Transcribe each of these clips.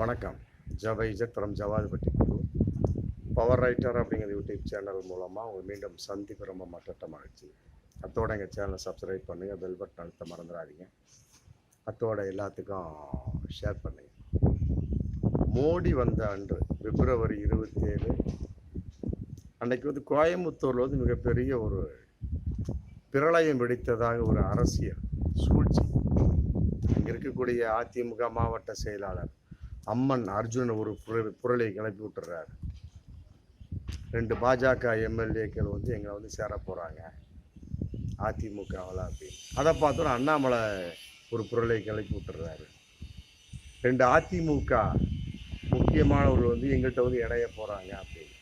வணக்கம். ஜவைஜத் from Javadupatti Guru. Power writer அப்படிங்கிற YouTube channel மூலமாக உங்கள் மீண்டும் சந்திப்பு ரொம்ப மற்ற மகிழ்ச்சி. அத்தோட எங்கள் சேனலை சப்ஸ்கிரைப் பண்ணுங்கள், பெல் பட்டன் அழுத்த மறந்துடாதீங்க. அத்தோட எல்லாத்துக்கும் ஷேர் பண்ணுங்க. மோடி வந்த அன்று பிப்ரவரி 27 அன்னைக்கு வந்து கோயம்புத்தூரில் வந்து மிகப்பெரிய ஒரு பிரளயம் வெடித்ததாக ஒரு அரசியல் சூழ்ச்சி. இங்கே இருக்கக்கூடிய அதிமுக மாவட்ட செயலாளர் அம்மன் அர்ஜுனன் ஒரு புரளை கிளப்பி விட்டுறாரு. 2 பாஜக எம்எல்ஏக்கள் வந்து எங்களை வந்து சேர போகிறாங்க அதிமுகவில் அப்படின்னு. அதை பார்த்தோன்னா அண்ணாமலை ஒரு புரளை கிளப்பி விட்டுறாரு. 2 அதிமுக முக்கியமானவர்கள் வந்து எங்கள்கிட்ட வந்து இணைய போகிறாங்க அப்படின்னு.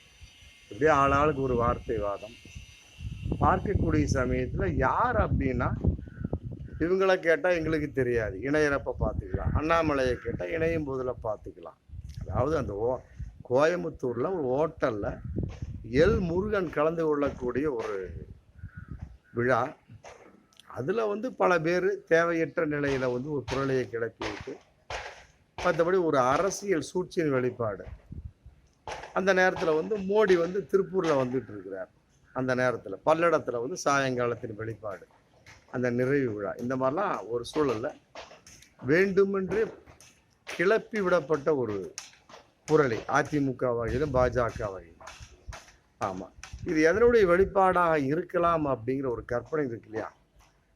இப்படியே ஆளாளுக்கு ஒரு வார்த்தை வாதம். பார்க்கக்கூடிய சமயத்தில் யார் அப்படின்னா இவங்கள கேட்டால் எங்களுக்கு தெரியாது, இணையிறப்ப பார்த்துக்கலாம். அண்ணாமலையை கேட்டால் இணையும் போதில் பார்த்துக்கலாம். அதாவது அந்த கோயம்புத்தூரில் ஒரு ஹோட்டலில் எல் முருகன் கலந்து கொள்ளக்கூடிய ஒரு விழா. அதில் வந்து பல பேர் தேவையற்ற நிலையில் வந்து ஒரு புரளையை கிளப்பி விட்டு மற்றபடி ஒரு அரசியல் சூழ்ச்சியின் வெளிப்பாடு. அந்த நேரத்தில் வந்து மோடி வந்து திருப்பூரில் வந்துட்டு இருக்கிறார். அந்த நேரத்தில் பல்லடத்தில் வந்து சாயங்காலத்தின் வெளிப்பாடு, அந்த நிறைவு விழா. இந்த மாதிரிலாம் ஒரு சூழலில் வேண்டுமென்றே கிளப்பி விடப்பட்ட ஒரு புரளி அதிமுக வகையிலும் பாஜக வகையிலும். ஆமாம், இது எதனுடைய வெளிப்பாடாக இருக்கலாம் அப்படிங்கிற ஒரு கற்பனை இருக்கு இல்லையா?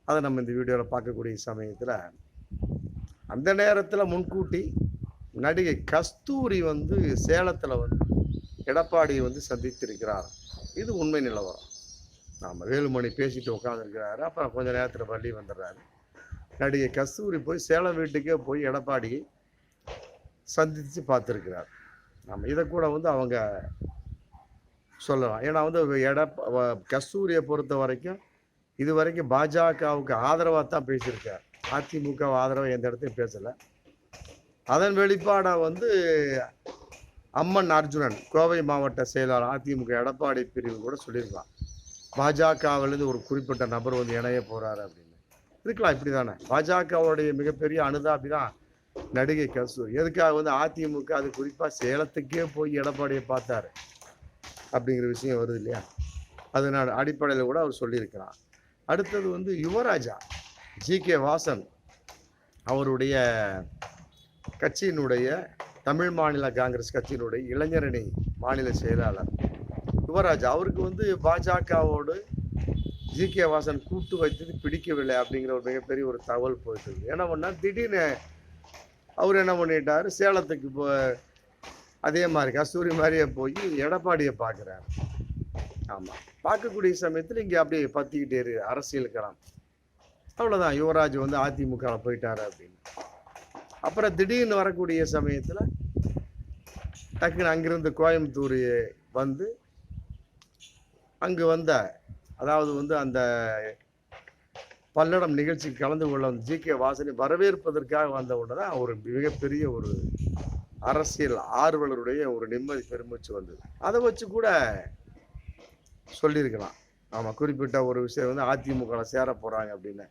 அதை நம்ம இந்த வீடியோவில் பார்க்கக்கூடிய சமயத்தில் அந்த நேரத்தில் முன்கூட்டி நடிகை கஸ்தூரி வந்து சேலத்தில் வந்து எடப்பாடியை வந்து சந்தித்திருக்கிறார். இது உண்மை நிலவரம். ஆமாம், வேலுமணி பேசிட்டு உட்காந்துருக்கிறாரு. அப்புறம் கொஞ்சம் நேரத்தில் பள்ளி வந்துடுறாரு. நடிகை கஸ்தூரி போய் சேலம் வீட்டுக்கே போய் எடப்பாடியை சந்தித்து பார்த்துருக்கிறார். ஆமாம், இதை கூட வந்து அவங்க சொல்லலாம். ஏன்னா வந்து கஸ்தூரியை பொறுத்த வரைக்கும் இது வரைக்கும் பாஜகவுக்கு ஆதரவாக தான் பேசியிருக்கார். அதிமுக ஆதரவாக எந்த இடத்தையும் பேசலை. அதன் வெளிப்பாடாக வந்து அம்மன் அர்ஜுனன் கோவை மாவட்ட செயலாளர் அதிமுக எடப்பாடி பிரிவு கூட சொல்லியிருக்கலாம், பாஜகவிலேருந்து ஒரு குறிப்பிட்ட நபர் வந்து இணைய போகிறாரு அப்படின்னு. இருக்கலாம், இப்படி தானே. பாஜகவுடைய மிகப்பெரிய அனுதாபி தான் நடிகை கஸ்தூரி. எதுக்காக வந்து அதிமுக அது குறிப்பாக சேலத்துக்கே போய் எடப்பாடியை பார்த்தாரு அப்படிங்கிற விஷயம் வருது இல்லையா? அதனால அடிப்படையில் கூட அவர் சொல்லியிருக்கிறார். அடுத்தது வந்து யுவராஜா ஜி.கே. வாசன் அவருடைய கட்சியினுடைய தமிழ் மாநில காங்கிரஸ் கட்சியினுடைய இளைஞரணி மாநில செயலாளர் யுவராஜா, அவருக்கு வந்து பாஜகவோடு ஜி.கே. வாசன் கூட்டு வைத்தது பிடிக்கவில்லை அப்படிங்கிற ஒரு மிகப்பெரிய ஒரு தகவல் போயிட்டு இருக்கு. என்ன பண்ணால் திடீர்னு அவர் என்ன பண்ணிட்டார், சேலத்துக்கு அதே மாதிரி கஸ்தூரி மாதிரியே போய் எடப்பாடியை பார்க்குறாரு. ஆமாம், பார்க்கக்கூடிய சமயத்தில் இங்கே அப்படியே பற்றிக்கிட்டே அரசியல் களம். அவ்வளோதான், யுவராஜ் வந்து அதிமுகவில் போயிட்டாரு அப்படின்னு. அப்புறம் திடீர்னு வரக்கூடிய சமயத்தில் டக்குன்னு அங்கிருந்து கோயம்புத்தூர் வந்து அங்கு வந்த, அதாவது வந்து அந்த பல்லடம் நிகழ்ச்சிக்கு கலந்து கொள்ள வந்து ஜி.கே. வாசனை வரவேற்பதற்காக வந்த உடனே தான் ஒரு மிகப்பெரிய ஒரு அரசியல் ஆர்வலருடைய ஒரு நிம்மதி பெருமூச்சு வந்தது. அதை வச்சு கூட சொல்லியிருக்கலாம். ஆமாம், குறிப்பிட்ட ஒரு விஷயம் வந்து அதிமுகவில் சேர போகிறாங்க அப்படின்னு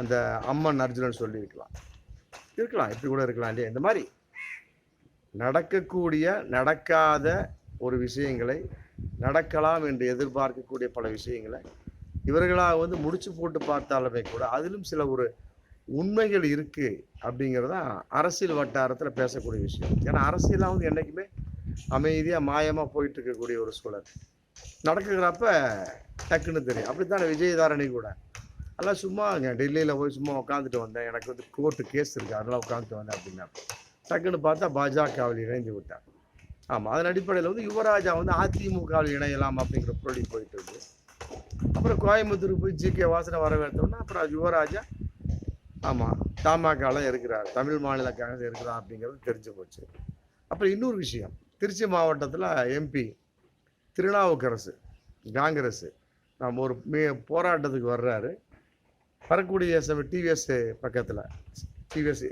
அந்த அம்மன் அர்ஜுனன் சொல்லியிருக்கலாம். இப்படி கூட இருக்கலாம் இல்லையா? இந்த மாதிரி நடக்கக்கூடிய நடக்காத ஒரு விஷயங்களை நடக்கலாம் என்று எதிர்பார்க்கக்கூடிய பல விஷயங்களை இவர்களாக வந்து முடிச்சு போட்டு பார்த்தாலுமே கூட அதிலும் சில ஒரு உண்மைகள் இருக்குது அப்படிங்கிறதான் அரசியல் வட்டாரத்தில் பேசக்கூடிய விஷயம். ஏன்னா அரசியலாக வந்து என்றைக்குமே அமைதியாக மாயமாக போயிட்டு இருக்கக்கூடிய ஒரு சூழல். நடக்குறப்ப டக்குன்னு தெரியும். அப்படித்தானே விஜயதாரணி கூட அதெல்லாம் சும்மா டெல்லியில் போய் சும்மா உட்காந்துட்டு வந்தேன், எனக்கு வந்து கோர்ட்டு கேஸ் இருக்குது அதெல்லாம் உட்காந்துட்டு வந்தேன் அப்படின்னா டக்குன்னு பார்த்தா பாஜகவில் இணைந்து விட்டார். ஆமாம், அதன் அடிப்படையில் வந்து யுவராஜா வந்து அதிமுகவில் இணையலாம் அப்படிங்கிற புரளி போயிட்டு இருக்கு. அப்புறம் கோயம்புத்தூருக்கு போய் ஜி.கே. வாசனை வரவேற்றோன்னா அப்புறம் யுவராஜா ஆமாம் தமாகாவில் இருக்கிறார், தமிழ் மாநில காங்கிரஸ் இருக்கிறார் அப்படிங்கிறது தெரிஞ்சு போச்சு. அப்புறம் இன்னொரு விஷயம், திருச்சி மாவட்டத்தில் எம்பி திருநாவுக்கரசு காங்கிரஸ் நம்ம ஒரு போராட்டத்துக்கு வர்றாரு. வரக்கூடிய சமயம் டிவிஎஸ் பக்கத்தில் டிவிஎஸ்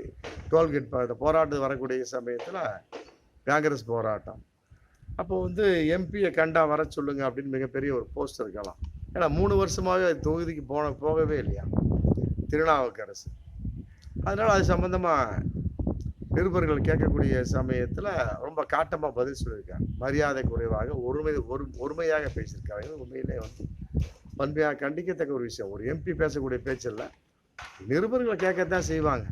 டோல்கேட் பக்கத்தில் போராட்டத்துக்கு வரக்கூடிய சமயத்தில் காங்கிரஸ் போராட்டம். அப்போ வந்து எம்பியை கண்டா வர சொல்லுங்க அப்படின்னு மிகப்பெரிய ஒரு போஸ்டர் இருக்கலாம். ஏன்னா 3 வருஷமாகவே தொகுதிக்கு போகவே இல்லையா திருநாவுக்கரசு. அதனால் அது சம்மந்தமாக நிருபர்கள் கேட்கக்கூடிய சமயத்தில் ரொம்ப காட்டமாக பதில் சொல்லியிருக்காங்க. மரியாதை குறைவாக ஒருமையாக பேசியிருக்காங்க. உண்மையிலே வந்து பண்பையாக கண்டிக்கத்தக்க ஒரு விஷயம். ஒரு எம்பி பேசக்கூடிய பேச்சில் நிருபர்களை கேட்கத்தான் செய்வாங்க.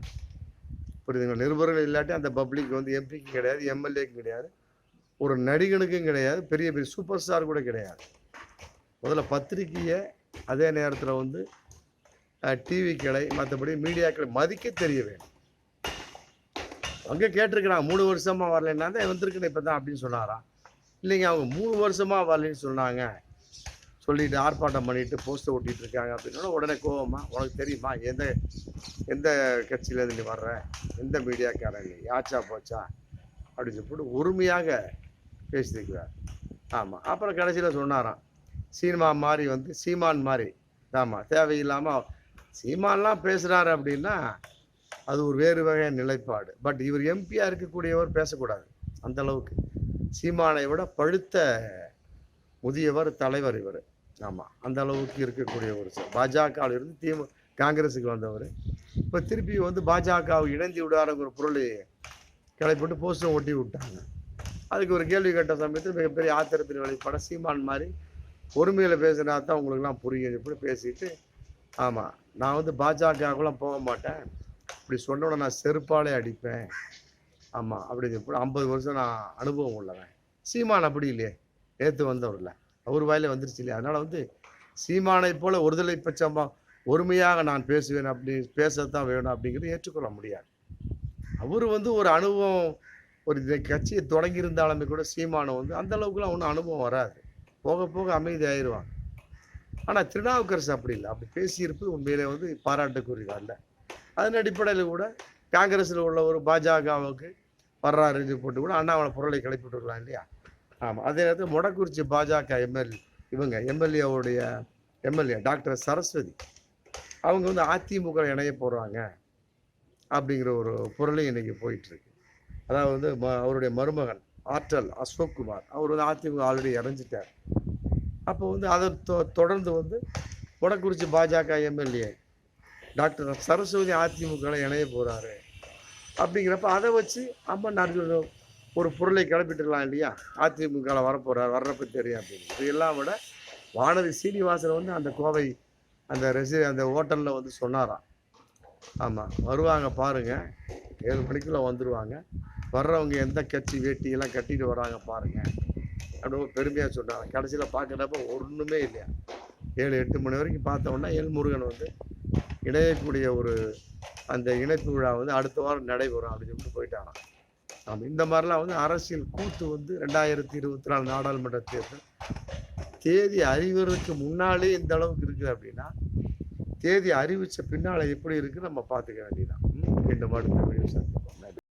புரியுதுங்களா? நிருபர்கள் இல்லாட்டி அந்த பப்ளிக் வந்து எம்பிக்கு கிடையாது, எம்எல்ஏக்கும் கிடையாது, ஒரு நடிகனுக்கும் கிடையாது, பெரிய பெரிய சூப்பர் ஸ்டார் கூட கிடையாது. முதல்ல பத்திரிகையை, அதே நேரத்தில் வந்து டிவிக்களை, மற்றபடி மீடியாக்களை மதிக்க தெரிய வேண்டும். அங்கே கேட்டிருக்கிறான் 3 வருஷமா வரலைன்னா தான் வந்திருக்குன்னு இப்போ தான் அப்படின்னு சொன்னாராம். இல்லைங்க, அவங்க 3 வருஷமா வரலன்னு சொன்னாங்க, சொல்லிட்டு ஆர்ப்பாட்டம் பண்ணிட்டு போஸ்டர் ஒட்டிட்டு இருக்காங்க அப்படின்னா உடனே கோவமா, உனக்கு தெரியுமா எந்த கட்சியிலேருந்து நீ வர்ற, எந்த மீடியாக்காரன் நீ, ஆச்சா போச்சா அப்படின்னு சொல்லிட்டு உரிமையாக பேசியிருக்கிறார். ஆமாம். அப்புறம் கடைசியில் சொன்னாராம், சீமா மாதிரி வந்து சீமான் மாதிரி, ஆமாம், தேவையில்லாமல் சீமான்லாம் பேசுகிறாரு அப்படின்னா அது ஒரு வேறு வகை நிலைப்பாடு. பட் இவர் எம்பியாக இருக்கக்கூடியவர் பேசக்கூடாது அந்த அளவுக்கு. சீமானை விட பழுத்த முதியவர் தலைவர் இவர். ஆமாம், அந்த அளவுக்கு இருக்கக்கூடிய ஒரு பாஜகவில் இருந்து காங்கிரஸுக்கு வந்தவர். இப்போ திருப்பி வந்து பாஜகவை இணைந்து விடாருங்கிற பொருளை கிளப்பிட்டு போஸ்டர் ஒட்டி விட்டாங்க. அதுக்கு ஒரு கேள்வி கேட்ட சமயத்தில் மிகப்பெரிய ஆத்திரத்தின் வெளிப்பாட சீமான் மாதிரி பொறுமையில் பேசுனா தான் உங்களுக்குலாம் புரியும் இப்படி பேசிட்டு, ஆமாம், நான் வந்து பாஜகவுக்குலாம் போக மாட்டேன், இப்படி சொன்னோட நான் செருப்பாலே அடிப்பேன், ஆமாம் அப்படின்னு சொல்லி 50 வருஷம் நான் அனுபவம் உள்ளவன். சீமான் அப்படி இல்லையே, நேற்று வந்தவர்ல அவர் வாயில வந்துருச்சு இல்லையா. அதனால் வந்து சீமானை போல ஒருதலை பட்சமாக ஒருமையாக நான் பேசுவேன், அப்படி பேசத்தான் வேணும் அப்படிங்கிறது ஏற்றுக்கொள்ள முடியாது. அவர் வந்து ஒரு அனுபவம், ஒரு கட்சியை தொடங்கியிருந்தாலுமே கூட சீமானை வந்து அந்த அளவுக்குலாம் ஒன்றும் அனுபவம் வராது, போக போக அமைதி ஆயிடுவாங்க. ஆனால் திருநாவுக்கரசு அப்படி இல்லை, அப்படி பேசியிருப்பது உண்மையிலே வந்து பாராட்டுக்குரியதல்ல. அதன் அடிப்படையில் கூட காங்கிரஸில் உள்ள ஒரு பாஜகவுக்கு வர்றாருன்னு போட்டு கூட அண்ணாமலை பொருளை கிளப்பி விட்டுருக்கலாம் இல்லையா. ஆமாம். அதே நேரத்தில் மொடக்குறிச்சி பாஜக எம்எல்ஏ டாக்டர் சரஸ்வதி அவங்க வந்து அதிமுக இணைய போகிறாங்க அப்படிங்கிற ஒரு பொருளையும் இன்றைக்கி போயிட்டுருக்கு. அதாவது வந்து அவருடைய மருமகன் ஆற்றல் அசோக்குமார் அவர் வந்து அதிமுக ஆல்ரெடி இறஞ்சிட்டார். அப்போ வந்து அதை தொடர்ந்து வந்து மொடக்குறிச்சி பாஜக எம்எல்ஏ டாக்டர் சரஸ்வதி அதிமுக இணைய போகிறாரு அப்படிங்கிறப்ப அதை வச்சு அம்மன் அர்ஜுன் ஒரு பொருளை கிளப்பிட்டுருக்கலாம் இல்லையா. அதிமுகவில் வரப்போகிறார், வர்றப்ப தெரியும் அப்படின்னு. இது எல்லாம் விட வானதி சீனிவாசன் வந்து அந்த கோவை அந்த ஹோட்டலில் வந்து சொன்னாராம், ஆமாம் வருவாங்க பாருங்கள், 7 மணிக்குள்ளே வந்துடுவாங்க, வர்றவங்க எந்த கட்சி வேட்டியெல்லாம் கட்டிட்டு வராங்க பாருங்கள் அப்படின்னு பெருமையாக சொன்னாங்க. கடைசியில் பார்க்குறப்ப ஒன்றுமே இல்லையா. 7-8 மணி வரைக்கும் பார்த்தோன்னா எல்முருகன் வந்து இணையக்கூடிய ஒரு அந்த இணைப்பு விழா வந்து அடுத்த வாரம் நடைபெறும் அப்படின்னு சொல்லிட்டு போயிட்டாராம். ஆமாம். இந்த மாதிரிலாம் வந்து அரசியல் கூத்து வந்து 2024 நாடாளுமன்ற தேர்தல் தேதி அறிவதற்கு முன்னாலே இந்த அளவுக்கு இருக்குது அப்படின்னா தேதி அறிவித்த பின்னால் எப்படி இருக்குன்னு நம்ம பார்த்துக்க வேண்டியதான். மீண்டும் அடுத்த வீடியோ சந்திப்போம்.